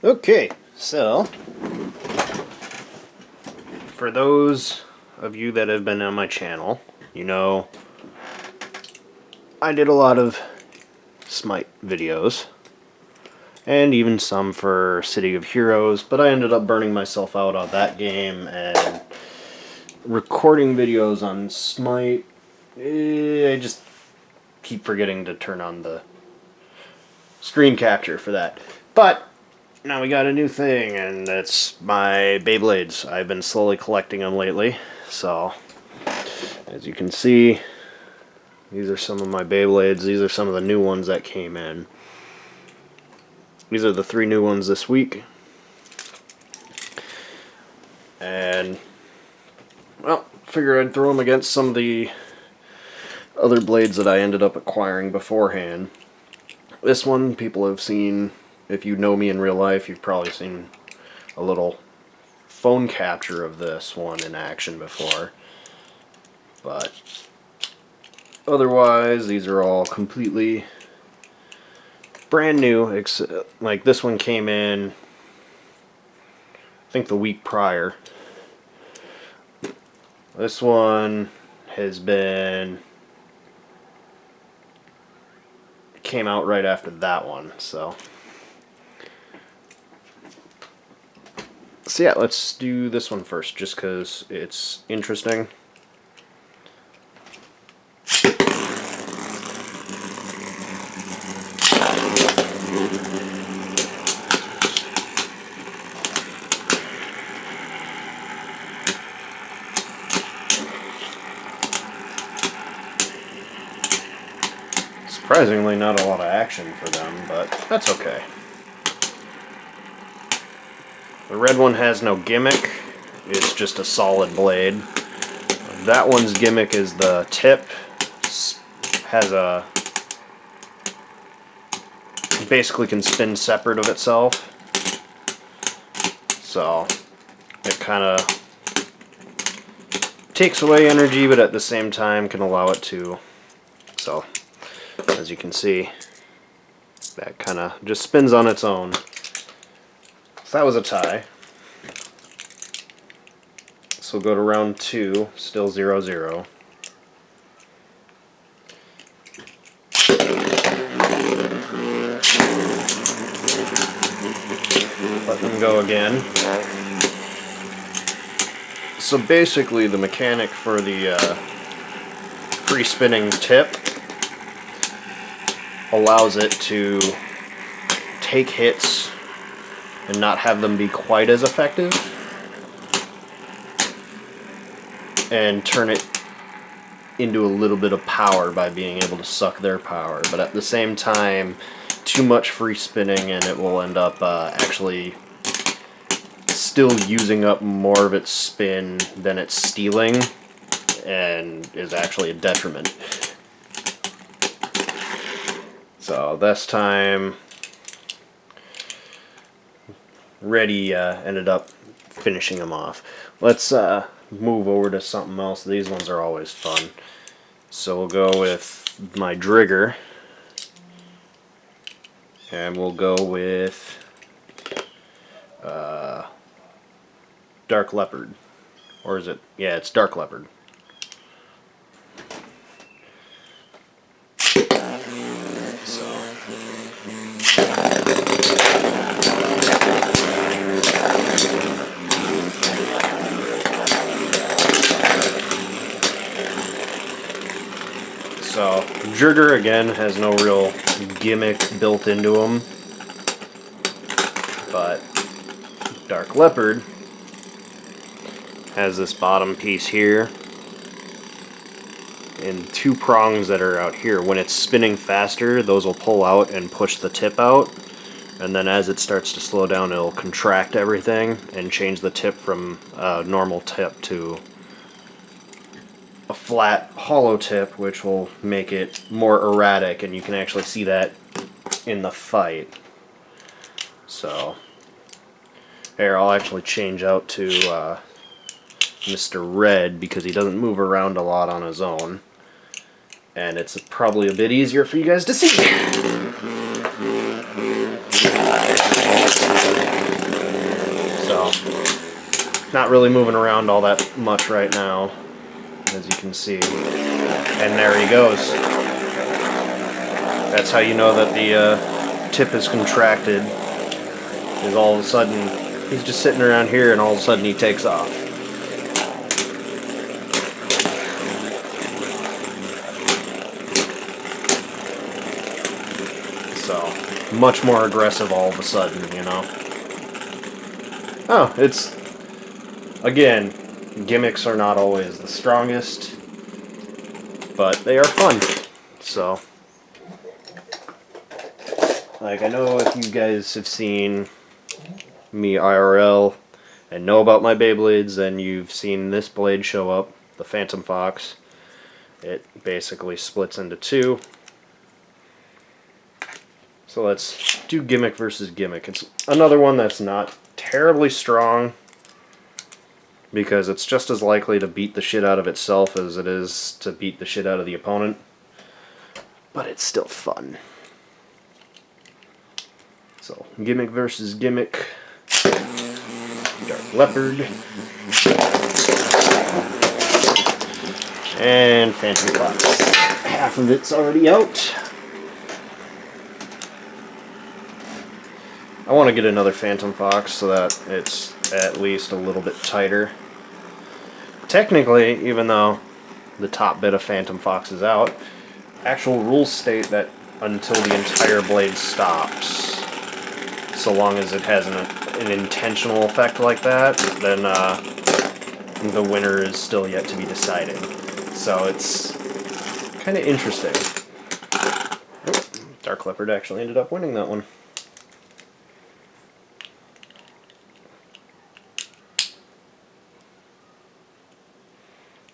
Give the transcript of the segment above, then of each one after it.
Okay, so for those of you that have been on my channel, you know I did a lot of Smite videos and even some for City of Heroes, but I ended up burning myself out on that game and recording videos on Smite. I just keep forgetting to turn on the screen capture for that. But now we got a new thing, and that's my Beyblades. I've been slowly collecting them lately. So, as you can see, these are some of my Beyblades. These are some of the new ones that came in. These are the 3 new ones this week. And, well, figure I'd throw them against some of the other blades that I ended up acquiring beforehand. This one, people have seen. If you know me in real life, you've probably seen a little phone capture of this one in action before. But otherwise, these are all completely brand new. Like this one came in, I think the week prior. This one came out right after that one, so yeah, let's do this one first, just because it's interesting. Surprisingly, not a lot of action for them, but that's okay. The red one has no gimmick, it's just a solid blade. That one's gimmick is the tip, basically can spin separate of itself. So it kind of takes away energy, but at the same time can allow it to. So as you can see, that kind of just spins on its own. So that was a tie. So we'll go to round 2, still 0-0. Let them go again. So basically the mechanic for the free spinning tip allows it to take hits and not have them be quite as effective, and turn it into a little bit of power by being able to suck their power. But at the same time, too much free spinning and it will end up actually still using up more of its spin than it's stealing, and is actually a detriment. So this time, Reddy ended up finishing him off. Let's move over to something else. These ones are always fun. So we'll go with my Drigger, and we'll go with Dark Leopard. Or is it? Yeah, it's Dark Leopard. So, Drigger again has no real gimmick built into him, but Dark Leopard has this bottom piece here and 2 prongs that are out here. When it's spinning faster, those will pull out and push the tip out, and then as it starts to slow down, it'll contract everything and change the tip from a normal tip to a flat hollow tip, which will make it more erratic, and you can actually see that in the fight. So here, I'll actually change out to Mr. Red, because he doesn't move around a lot on his own, and it's probably a bit easier for you guys to see. not really moving around all that much right now, as you can see. And there he goes. That's how you know that the tip is contracted, is all of a sudden he's just sitting around here and all of a sudden he takes off. So, much more aggressive all of a sudden, you know. Oh, it's, again, gimmicks are not always the strongest, but they are fun. So, like, I know if you guys have seen me IRL and know about my Beyblades, then you've seen this blade show up, the Phantom Fox. It basically splits into two. So let's do gimmick versus gimmick. It's another one that's not terribly strong, because it's just as likely to beat the shit out of itself as it is to beat the shit out of the opponent. But it's still fun. So, gimmick versus gimmick. Dark Leopard. And Phantom Fox. Half of it's already out. I want to get another Phantom Fox so that it's at least a little bit tighter. Technically, even though the top bit of Phantom Fox is out, actual rules state that until the entire blade stops, so long as it has an intentional effect like that, then the winner is still yet to be decided. So it's kind of interesting. Oh, Dark Leopard actually ended up winning that one.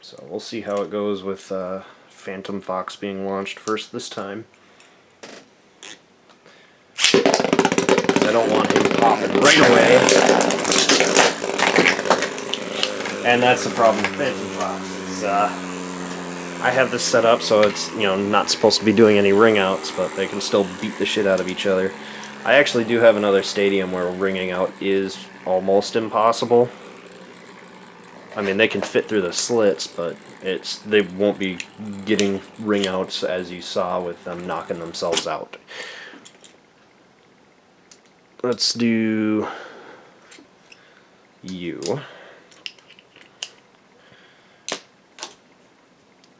So we'll see how it goes with Phantom Fox being launched first this time. I don't want him popping right away. And that's the problem with Phantom Fox. Is, I have this set up so it's, you know, not supposed to be doing any ring outs, but they can still beat the shit out of each other. I actually do have another stadium where ringing out is almost impossible. I mean, they can fit through the slits, but they won't be getting ring outs as you saw with them knocking themselves out. Let's do you.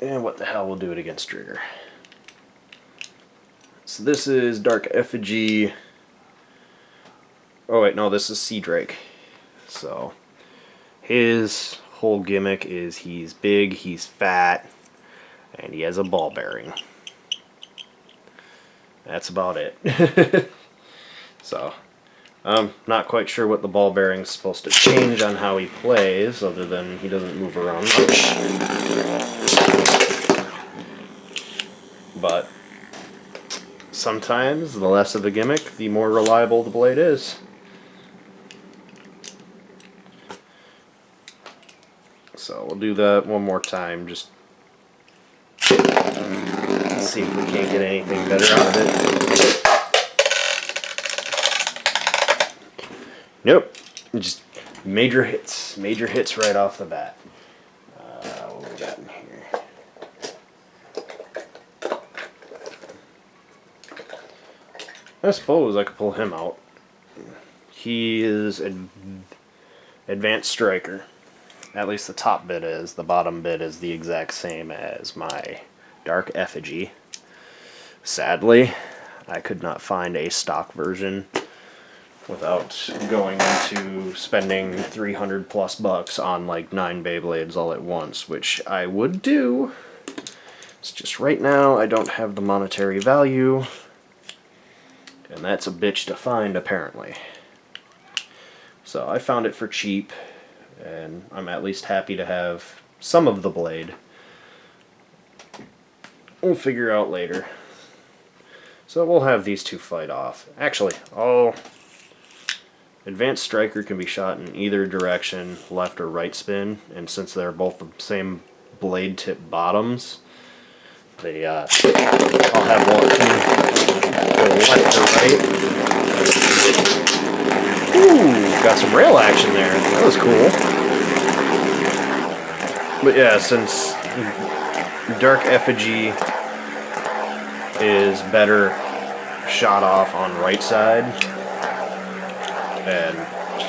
And what the hell, we'll do it against Trigger. So this is Dark Effigy. Oh wait, no, this is Sea Drake. So his whole gimmick is he's big, he's fat, and he has a ball bearing. That's about it. So, I'm not quite sure what the ball bearing's supposed to change on how he plays, other than he doesn't move around much. But sometimes, the less of a gimmick, the more reliable the blade is. So we'll do that one more time, just see if we can't get anything better out of it. Nope, just major hits right off the bat. What we got in here? I suppose I could pull him out. He is an advanced striker. At least the top bit is. The bottom bit is the exact same as my Dark Effigy. Sadly, I could not find a stock version without going into spending 300 plus bucks on like 9 Beyblades all at once, which I would do. It's just right now I don't have the monetary value, and that's a bitch to find apparently. So I found it for cheap, and I'm at least happy to have some of the blade. We'll figure out later. So we'll have these two fight off. Actually, Advanced Striker can be shot in either direction, left or right spin, and since they're both the same blade tip bottoms, I'll have one go left or right. Ooh, got some rail action there. That was cool. But yeah, since Dark Effigy is better shot off on right side, and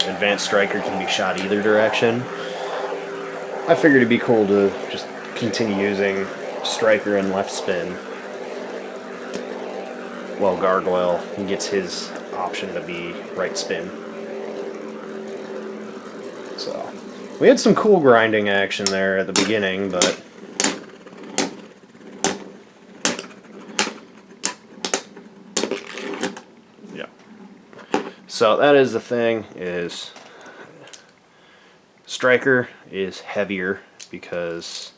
Advanced Striker can be shot either direction, I figured it'd be cool to just continue using Striker and left spin. Well, Gargoyle gets his option to be right spin. So, we had some cool grinding action there at the beginning, but yeah. So that is the thing, is Striker is heavier because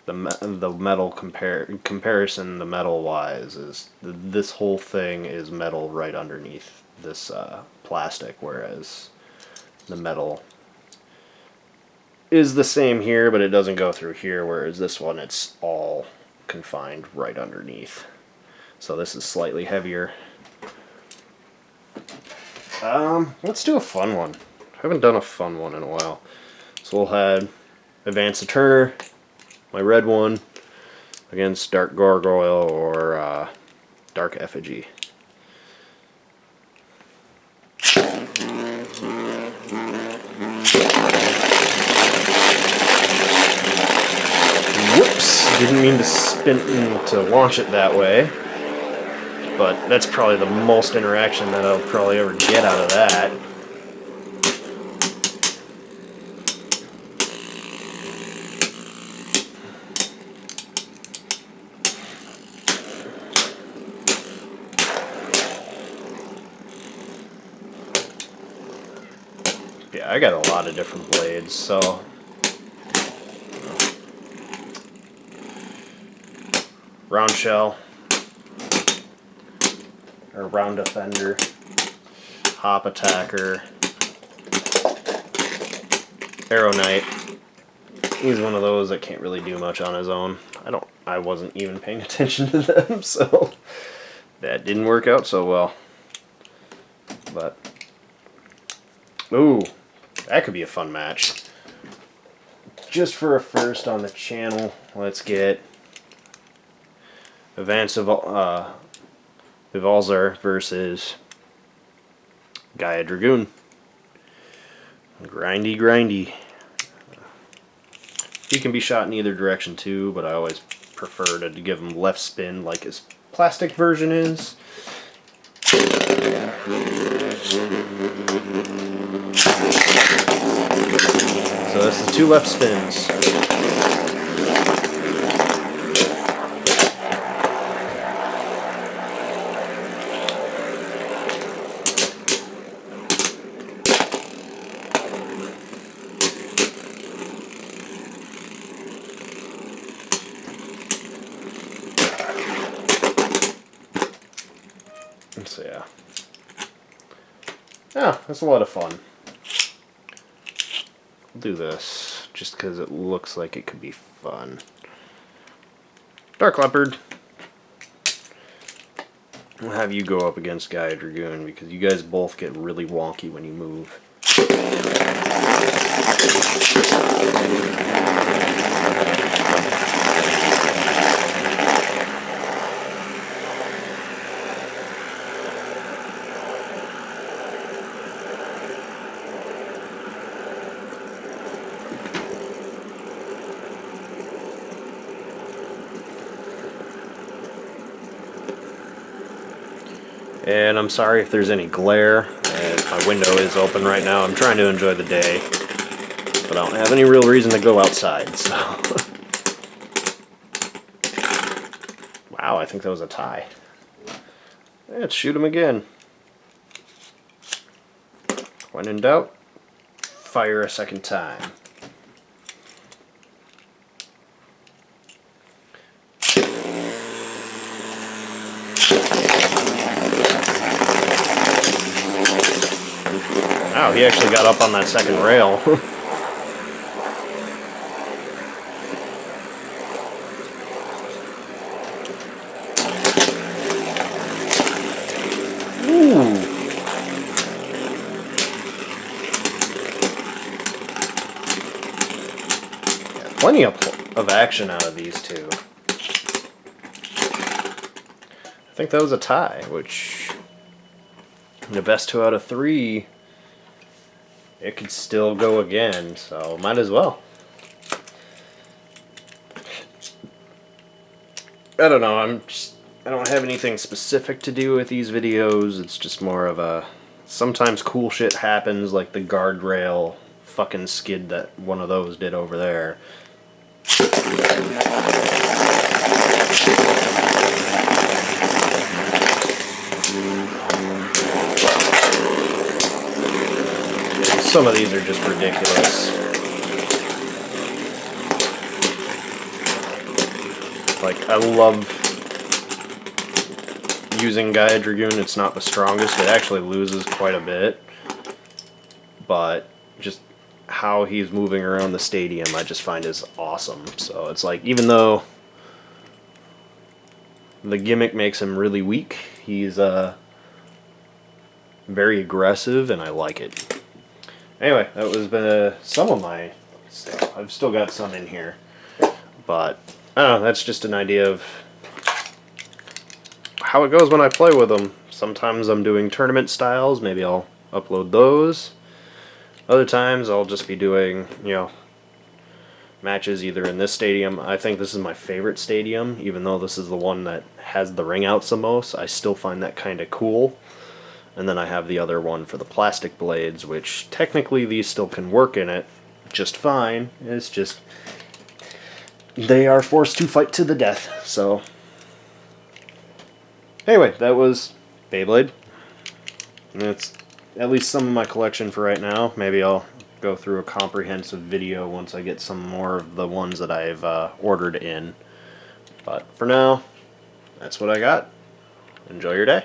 the metal comparison, the metal wise, is this whole thing is metal right underneath this plastic, whereas the metal is the same here, but it doesn't go through here, whereas this one, it's all confined right underneath. So this is slightly heavier. Let's do a fun one. I haven't done a fun one in a while. So we'll have Advance Turner, my red one, against Dark Gargoyle or Dark Effigy. Whoops! Didn't mean to spin to launch it that way. But that's probably the most interaction that I'll probably ever get out of that. Yeah, I got a lot of different blades, so round shell, or round defender, hop attacker, arrow knight. He's one of those that can't really do much on his own. I wasn't even paying attention to them, so that didn't work out so well. But ooh, that could be a fun match. Just for a first on the channel, let's get Advance Evolzar versus Gaia Dragoon. Grindy, grindy. He can be shot in either direction too, but I always prefer to give him left spin like his plastic version is. So this is 2 left spins. So yeah. Yeah, that's a lot of fun. I'll do this just because it looks like it could be fun. Dark Leopard. I'll have you go up against Gaia Dragoon because you guys both get really wonky when you move. And I'm sorry if there's any glare. My window is open right now. I'm trying to enjoy the day, but I don't have any real reason to go outside, so. Wow, I think that was a tie. Let's shoot him again. When in doubt, fire a second time. Wow, he actually got up on that second rail. Ooh. plenty of action out of these two. I think that was a tie, which in the best 2 out of 3, it could still go again, so might as well. I don't know, I don't have anything specific to do with these videos. It's just more of a, sometimes cool shit happens, like the guardrail fucking skid that one of those did over there. Some of these are just ridiculous. Like, I love using Gaia Dragoon. It's not the strongest. It actually loses quite a bit. But just how he's moving around the stadium I just find is awesome. So it's like, even though the gimmick makes him really weak, he's very aggressive, and I like it. Anyway, that was some of my stuff. I've still got some in here. But, I don't know, that's just an idea of how it goes when I play with them. Sometimes I'm doing tournament styles, maybe I'll upload those. Other times I'll just be doing, you know, matches either in this stadium. I think this is my favorite stadium, even though this is the one that has the ring outs the most. I still find that kind of cool. And then I have the other one for the plastic blades, which technically these still can work in it just fine. It's just they are forced to fight to the death. So anyway, that was Beyblade. And it's at least some of my collection for right now. Maybe I'll go through a comprehensive video once I get some more of the ones that I've ordered in. But for now, that's what I got. Enjoy your day.